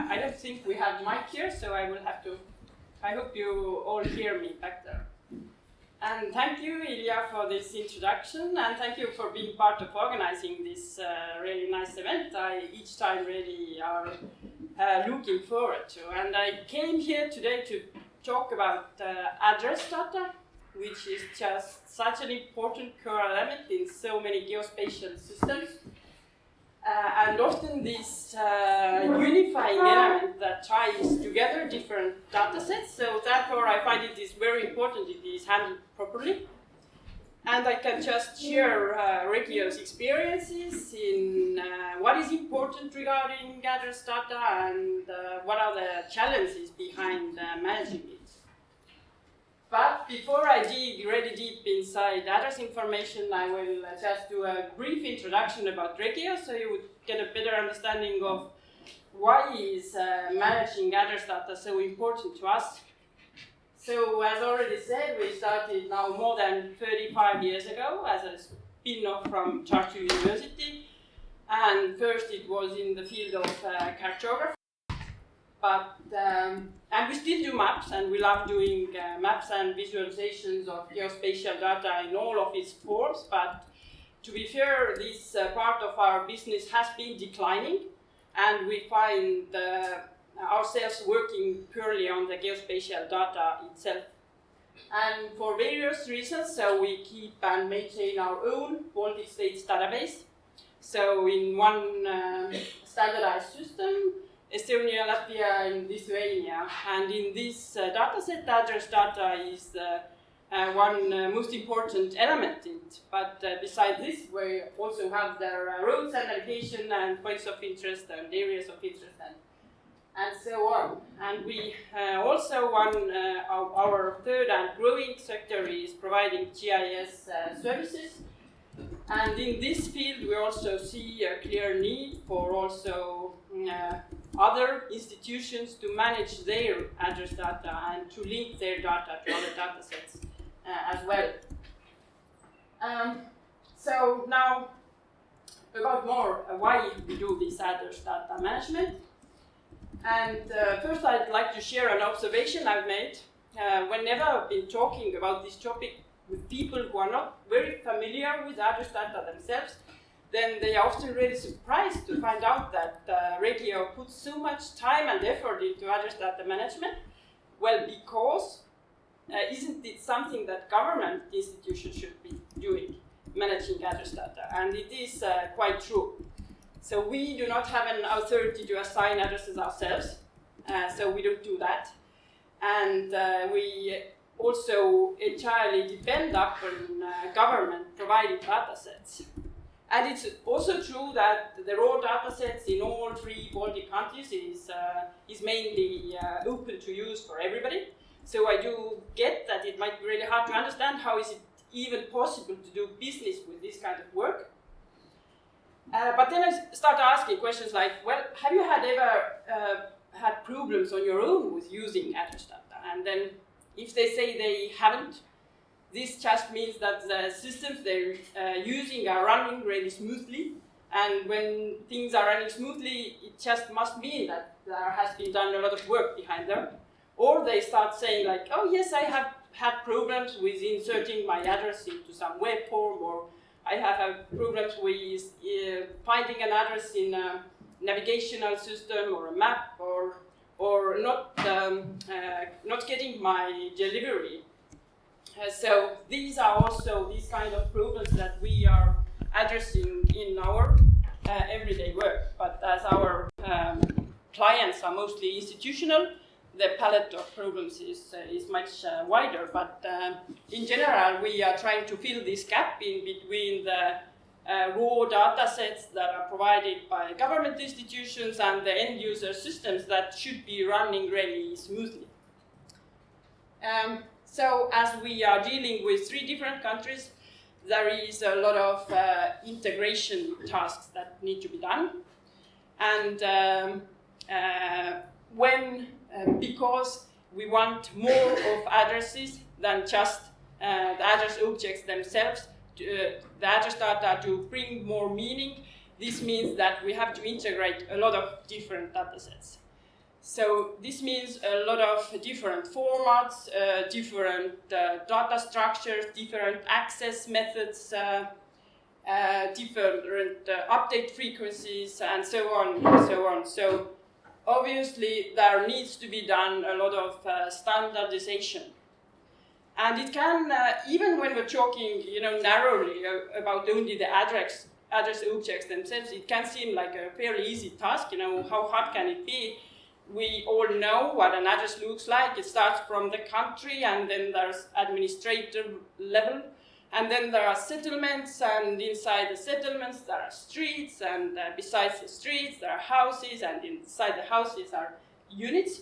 I don't think we have mic here, so I will have to. I hope you all hear me back there. And thank you, Ilya, for this introduction, and thank you for being part of organizing this really nice event. I each time really are looking forward to. And I came here today to talk about address data, which is just such an important core element in so many geospatial systems. And often this unifying element that ties together different data sets. So therefore I find it is very important it is handled properly. And I can just share Regio's experiences in what is important regarding address data and what are the challenges behind managing it. But before I dig really deep inside address information, I will just do a brief introduction about Regio so you would get a better understanding of why is managing address data so important to us. So as already said, we started now more than 35 years ago as a spin-off from Tartu University. And first it was in the field of cartography. But, and we still do maps, and we love doing maps and visualizations of geospatial data in all of its forms. But to be fair, this part of our business has been declining, and we find ourselves working purely on the geospatial data itself. And for various reasons, so we keep and maintain our own Baltic states database. So in one standardized system, Estonia, Latvia, and Lithuania. And in this dataset, address data is one most important element in it. But besides this, we also have the roads and navigation and points of interest and areas of interest and so on. And we also our third and growing sector is providing GIS services. And in this field, we also see a clear need for also other institutions to manage their address data and to link their data to other data sets as well. So now about more why we do this address data management. And first I'd like to share an observation I've made. Whenever I've been talking about this topic with people who are not very familiar with address data themselves, then they are often really surprised to find out that Regio puts so much time and effort into address data management. Well, because isn't it something that government institutions should be doing, managing address data? And it is quite true. So we do not have an authority to assign addresses ourselves, so we don't do that. And we also entirely depend upon government provided data sets. And it's also true that the raw data sets in all three Baltic countries is mainly open to use for everybody. So I do get that it might be really hard to understand how is it even possible to do business with this kind of work. But then I start asking questions like, well, have you ever had problems on your own with using address data? And then if they say they haven't, this just means that the systems they're using are running really smoothly. And when things are running smoothly, it just must mean that there has been done a lot of work behind them. Or they start saying like, oh yes, I have had problems with inserting my address into some web form, or I have had problems with finding an address in a navigational system or a map, or not getting my delivery. So these are also these kind of problems that we are addressing in our everyday work. But as our clients are mostly institutional, the palette of problems is much wider. But in general, we are trying to fill this gap in between the raw data sets that are provided by government institutions and the end user systems that should be running really smoothly. So as we are dealing with three different countries, there is a lot of integration tasks that need to be done. And because we want more of addresses than just the address objects themselves, the address data to bring more meaning, this means that we have to integrate a lot of different data sets. So this means a lot of different formats, different data structures, different access methods, different update frequencies, and so on and so on. So obviously there needs to be done a lot of standardization. And it can, even when we're talking, narrowly about only the address objects themselves, it can seem like a fairly easy task. How hard can it be? We all know what an address looks like. It starts from the country, and then there's administrative level, and then there are settlements, and inside the settlements there are streets, and besides the streets there are houses, and inside the houses are units.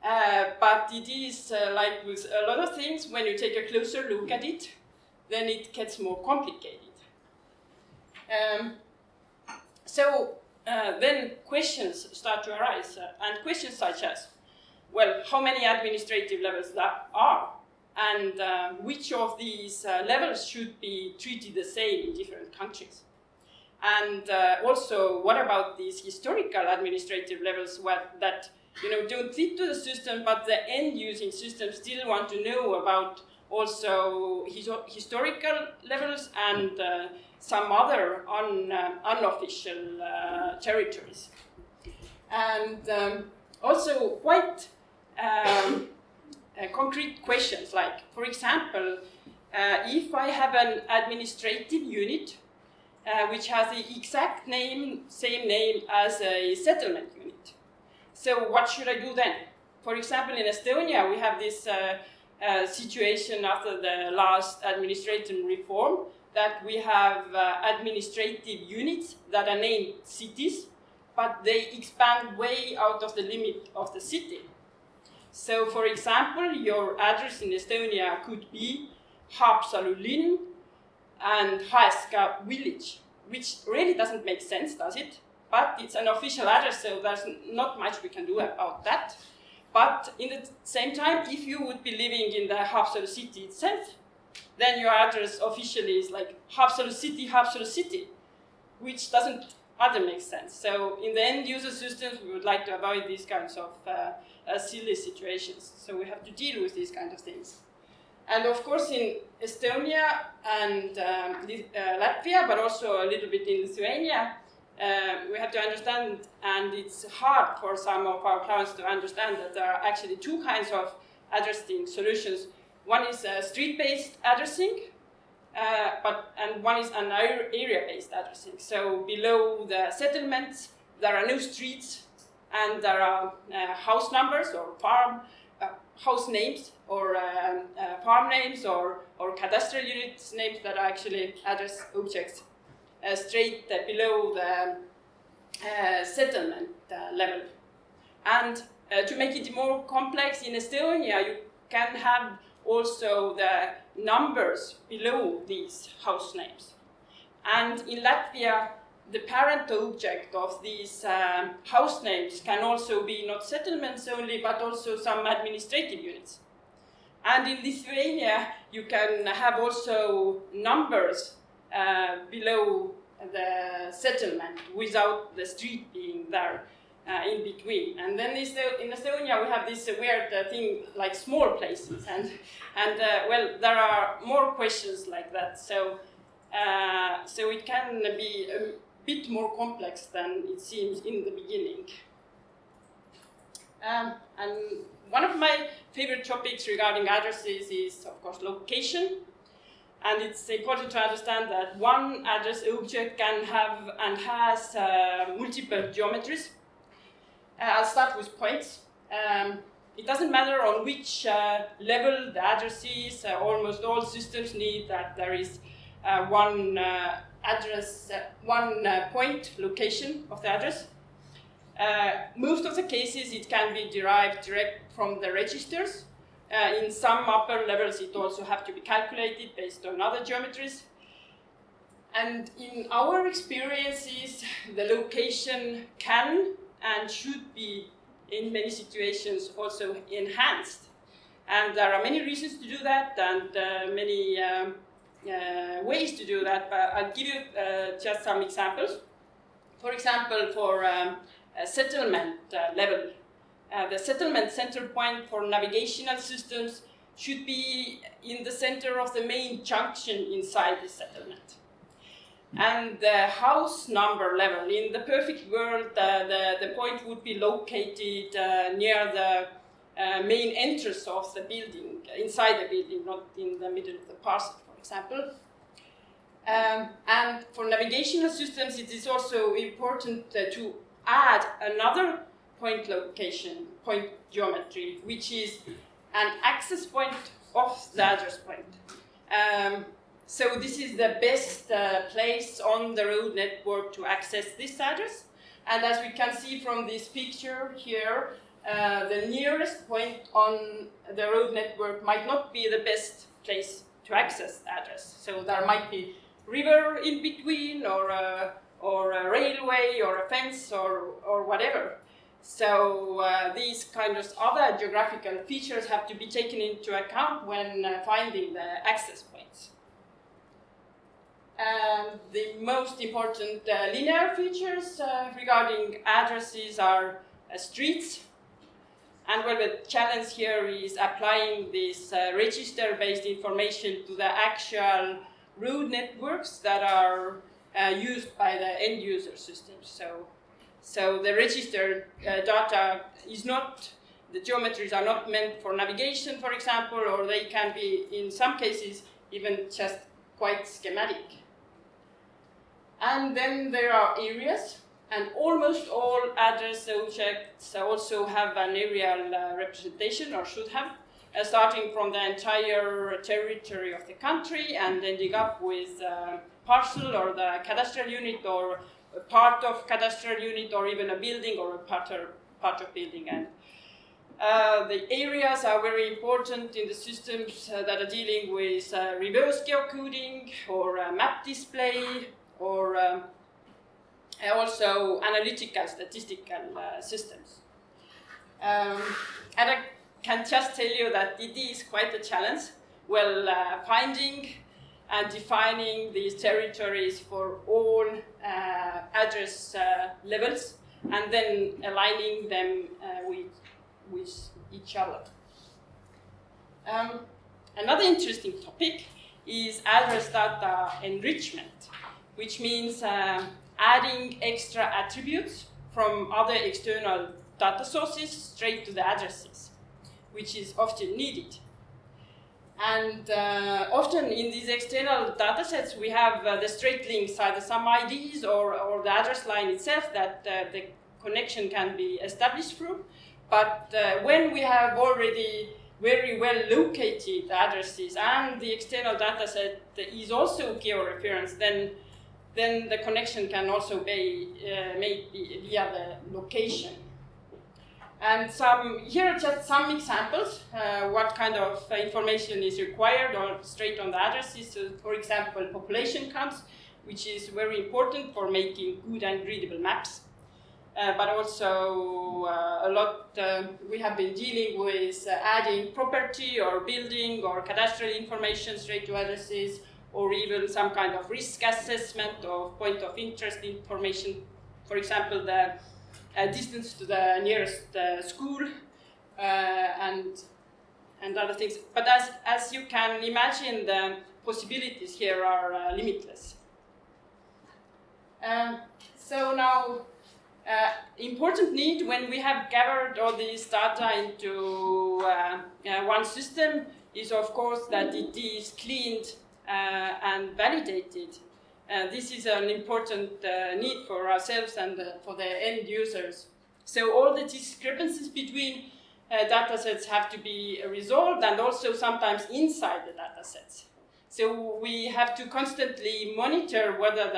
But it is like with a lot of things, when you take a closer look at it, then it gets more complicated. Then questions start to arise, and questions such as, well, how many administrative levels there are, and which of these levels should be treated the same in different countries? And also, what about these historical administrative levels that don't fit to the system, but the end-using system still want to know about also historical levels and some other unofficial territories. And also quite concrete questions, like, for example, if I have an administrative unit which has the exact same name as a settlement unit, so what should I do then? For example, in Estonia, we have this situation after the last administrative reform, that we have administrative units that are named cities, but they expand way out of the limit of the city. So, for example, your address in Estonia could be Haapsalu linn and Haeska village, which really doesn't make sense, does it? But it's an official address, so there's not much we can do about that. But in the same time, if you would be living in the Haapsalu city itself, then your address officially is like Haapsalu city, which doesn't make sense. So in the end user systems, we would like to avoid these kinds of silly situations. So we have to deal with these kinds of things. And of course in Estonia and Latvia, but also a little bit in Lithuania, we have to understand, and it's hard for some of our clients to understand, that there are actually two kinds of addressing solutions. One is street-based addressing, and one is an area-based addressing. So below the settlements, there are no streets, and there are house numbers or house names or farm names or cadastral units names that are actually address objects straight below the settlement level. And to make it more complex, in Estonia, you can have also the numbers below these house names. And in Latvia, the parent object of these house names can also be not settlements only, but also some administrative units. And in Lithuania, you can have also numbers below the settlement without the street being there in between. And then in Estonia we have this weird thing like small places, and well, there are more questions like that. So it can be a bit more complex than it seems in the beginning. And one of my favorite topics regarding addresses is, of course, location. And it's important to understand that one address object can have and has multiple geometries. I'll start with points. It doesn't matter on which level the address is. Almost all systems need that there is one address, one point location of the address. Most of the cases it can be derived direct from the registers. In some upper levels it also have to be calculated based on other geometries. And in our experiences, the location can and should be in many situations also enhanced. And there are many reasons to do that, and many ways to do that, but I'll give you just some examples. For example, for a settlement level, the settlement center point for navigational systems should be in the center of the main junction inside the settlement. And the house number level, in the perfect world, the point would be located near the main entrance of the building, inside the building, not in the middle of the parcel, for example. And for navigational systems, it is also important to add another point location, point geometry, which is an access point of the address point. So this is the best place on the road network to access this address. And as we can see from this picture here, the nearest point on the road network might not be the best place to access the address. So there might be river in between, or a railway, or a fence, or whatever. So these kind of other geographical features have to be taken into account when finding the access points. The most important linear features regarding addresses are streets. And well, the challenge here is applying this register-based information to the actual road networks that are used by the end-user systems. So the registered data is not, the geometries are not meant for navigation, for example, or they can be, in some cases, even just quite schematic. And then there are areas, and almost all address objects also have an aerial representation, or should have, starting from the entire territory of the country and ending up with parcel or the cadastral unit or a part of cadastral unit or even a building or a part of building. And the areas are very important in the systems that are dealing with reverse geocoding or map display or also analytical statistical systems. And I can just tell you that it is quite a challenge. Well, finding and defining these territories for all address levels and then aligning them with each other. Another interesting topic is address data enrichment, which means adding extra attributes from other external data sources straight to the addresses, which is often needed. And often in these external datasets, we have the straight links, either some IDs or the address line itself that the connection can be established through. But when we have already very well located addresses and the external dataset is also georeferenced, then the connection can also be made via the location. And here are just some examples, what kind of information is required or straight on the addresses. So, for example, population counts, which is very important for making good and readable maps. But also a lot, we have been dealing with adding property or building or cadastral information straight to addresses, or even some kind of risk assessment of point of interest information. For example, the distance to the nearest school and other things. But as you can imagine, the possibilities here are limitless. So now, important need when we have gathered all this data into one system is, of course, that it is cleaned and validated. This is an important need for ourselves and for the end users. So all the discrepancies between datasets have to be resolved, and also sometimes inside the datasets. So we have to constantly monitor whether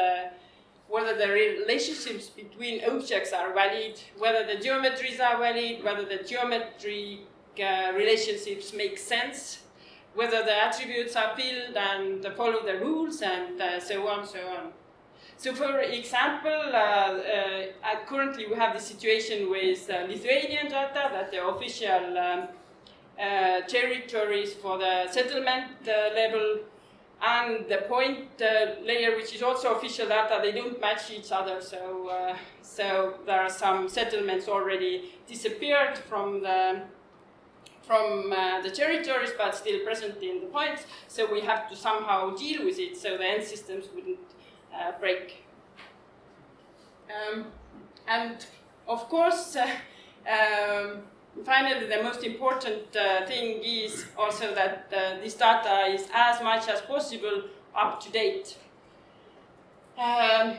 the relationships between objects are valid, whether the geometries are valid, whether the geometric relationships make sense, whether the attributes are filled and follow the rules, and so on, so on. So for example, currently we have the situation with Lithuanian data that the official territories for the settlement level And the point layer, which is also official data, they don't match each other. So there are some settlements already disappeared from the territories, but still present in the points. So we have to somehow deal with it, so the end systems wouldn't break. And of course, finally, the most important thing is also that this data is as much as possible up to date.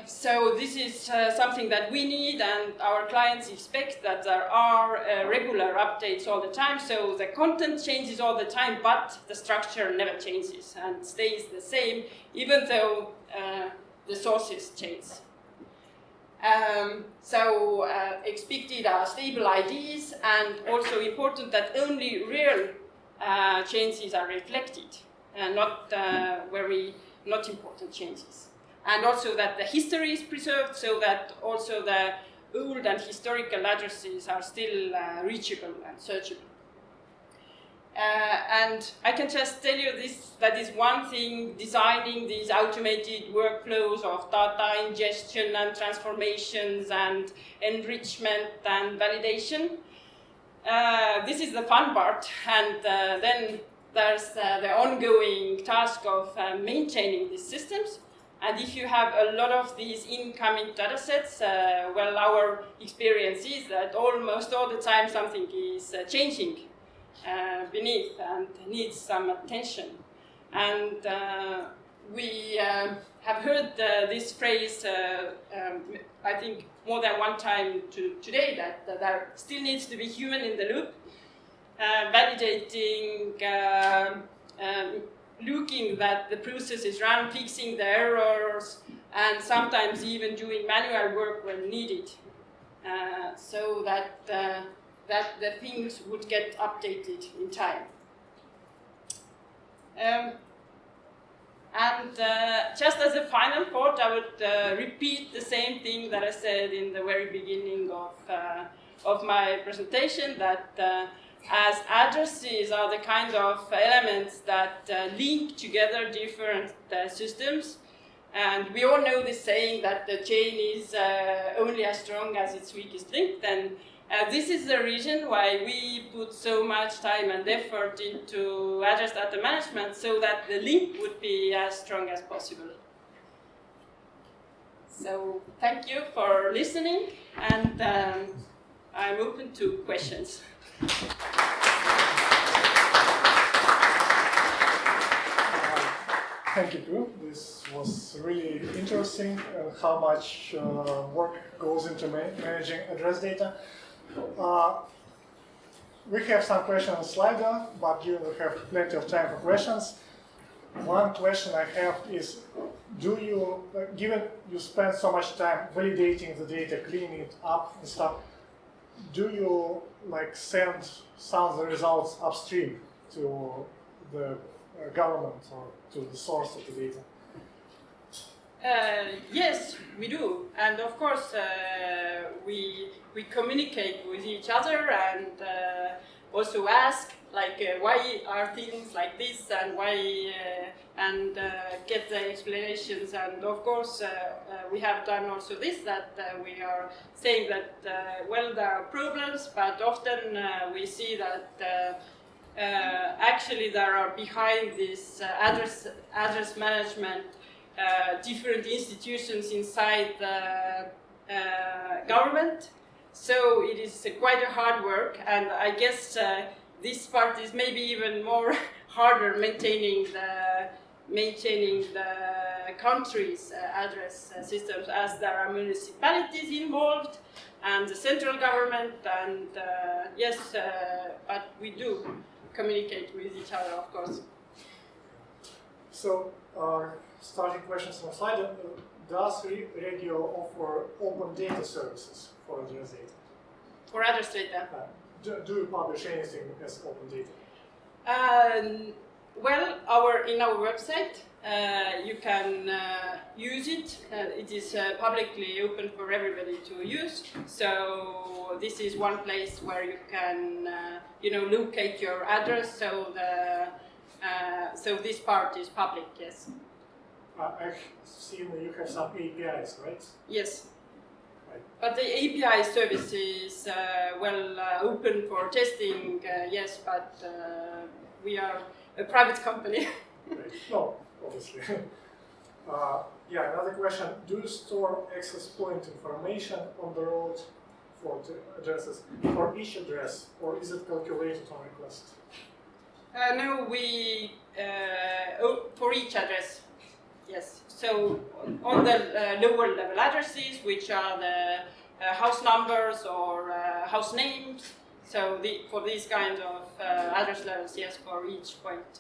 So this is something that we need, and our clients expect that there are regular updates all the time. So the content changes all the time, but the structure never changes and stays the same, even though the sources change. Expected are stable IDs, and also important that only real changes are reflected, not not important changes. And also that the history is preserved, so that also the old and historical addresses are still reachable and searchable. And I can just tell you that is one thing, designing these automated workflows of data ingestion and transformations and enrichment and validation. This is the fun part, and then there's the ongoing task of maintaining these systems. And if you have a lot of these incoming data sets, well, our experience is that almost all the time something is changing beneath and needs some attention. And we have heard this phrase, I think, more than one time today, that there still needs to be human in the loop, validating, looking that the process is run, fixing the errors, and sometimes even doing manual work when needed, so that the things would get updated in time. Just as a final thought, I would repeat the same thing that I said in the very beginning of my presentation, that as addresses are the kind of elements that link together different systems. And we all know this saying that the chain is only as strong as its weakest link. And this is the reason why we put so much time and effort into address data management, so that the link would be as strong as possible. So thank you for listening, and I'm open to questions. Thank you, Püü. This was really interesting, how much work goes into managing address data. We have some questions on Slido, but you will have plenty of time for questions. One question I have is, do you, given you spend so much time validating the data, cleaning it up and stuff, do you send some of the results upstream to the government or to the source of the data? Yes, we do, and of course we communicate with each other, and also ask why are things like this, and why and get the explanations. And of course we have done also this, that we are saying that well, there are problems, but often we see that actually there are behind this address management different institutions inside the government. So it is quite a hard work, and I guess this part is maybe even more harder, maintaining the country's address systems, as there are municipalities involved and the central government, and yes, but we do communicate with each other, of course. So, starting questions from slide, does Regio offer open data services for address data? For address data? Do you publish anything as open data? Well, in our website, you can use it. It is publicly open for everybody to use. So this is one place where you can, locate your address. So So this part is public, yes. I've seen you have some APIs, right? Yes. Right. But the API service is open for testing, yes, but we are a private company. Right. No, obviously. Yeah, another question. Do you store access point information on the road for the addresses for each address, or is it calculated on request? No, we for each address, yes. So on the lower level addresses, which are the house numbers or house names, so for these kinds of address levels, yes, for each point.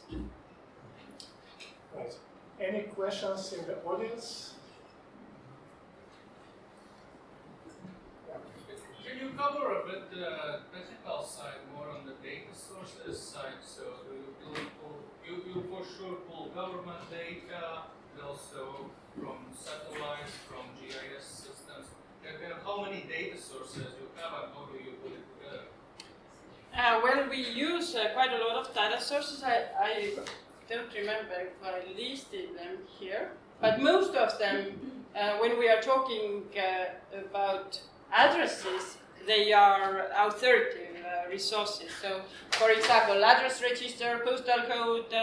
Right. Any questions in the audience? Yeah. Can you cover a bit the technical side, more on the data sources side? So you for sure pull government data, and also from satellites, from GIS systems. And how many data sources you have, and how do you put it together? Well, we use quite a lot of data sources. I don't remember if I listed them here, but most of them, when we are talking about addresses, they are authoritative resources. So, for example, address register, postal code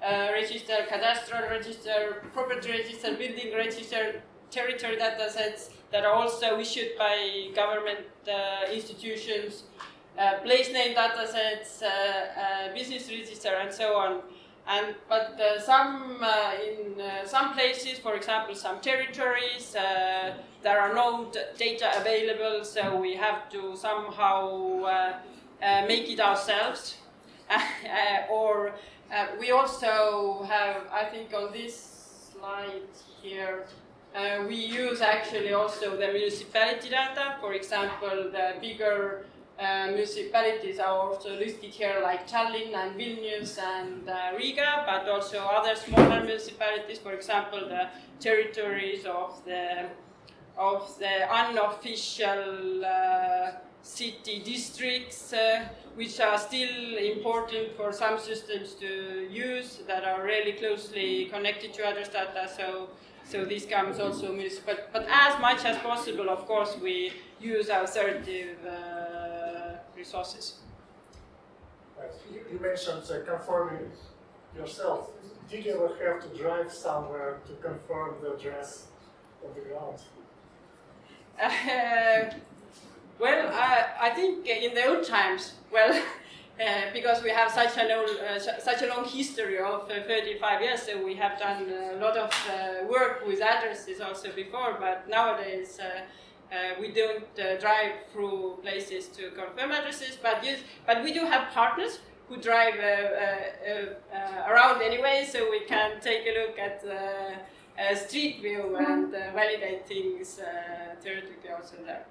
register, cadastral register, property register, building register, territory datasets that are also issued by government institutions, place name datasets, business register, and so on. But in some places, for example, some territories, there are no data available, so we have to somehow make it ourselves. Or we also have, I think on this slide here, we use actually also the municipality data. For example, the bigger municipalities are also listed here, like Tallinn and Vilnius and Riga, but also other smaller municipalities, for example, the territories of the unofficial city districts, which are still important for some systems to use, that are really closely connected to address data. So this comes also municipal, but as much as possible, of course, we use authoritative resources. Right. You mentioned confirming yourself. Did you ever have to drive somewhere to confirm the address on the ground? Well, I think in the old times, because we have such a long history of 35 years, so we have done a lot of work with addresses also before, but nowadays we don't drive through places to confirm addresses, but we do have partners who drive around anyway, so we can take a look at Street View and validate things theoretically also there.